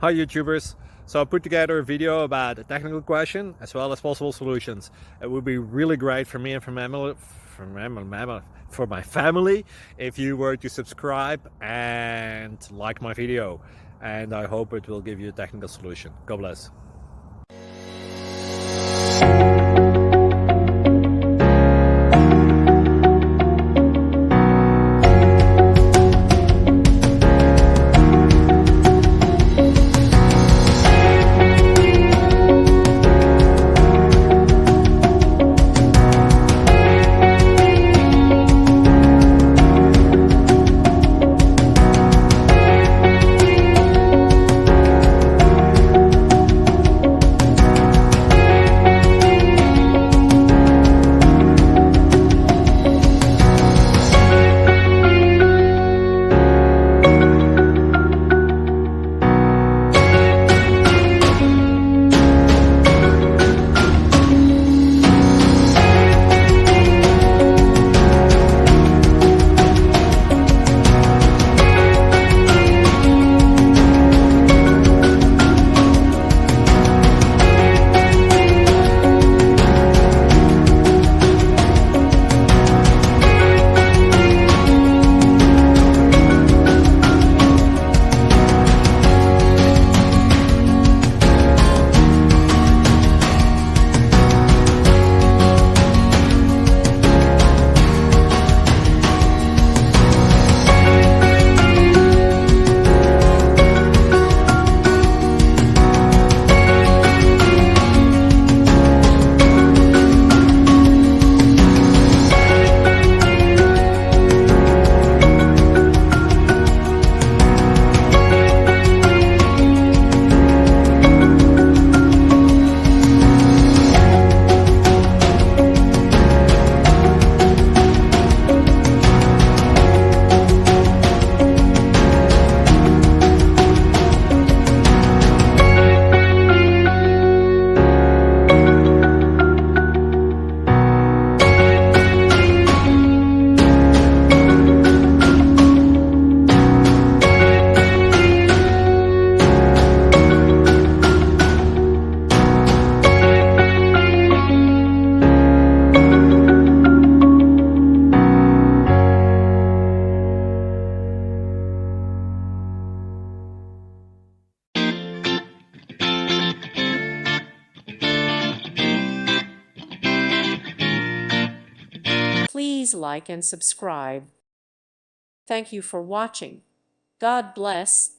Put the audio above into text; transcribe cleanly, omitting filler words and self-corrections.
Hi YouTubers! So I put together a video about a technical question as well as possible solutions. It would be really great for me and for my family if you were to subscribe and like my video, and I hope it will give you a technical solution. God bless. Please like and subscribe. Thank you for watching. God bless.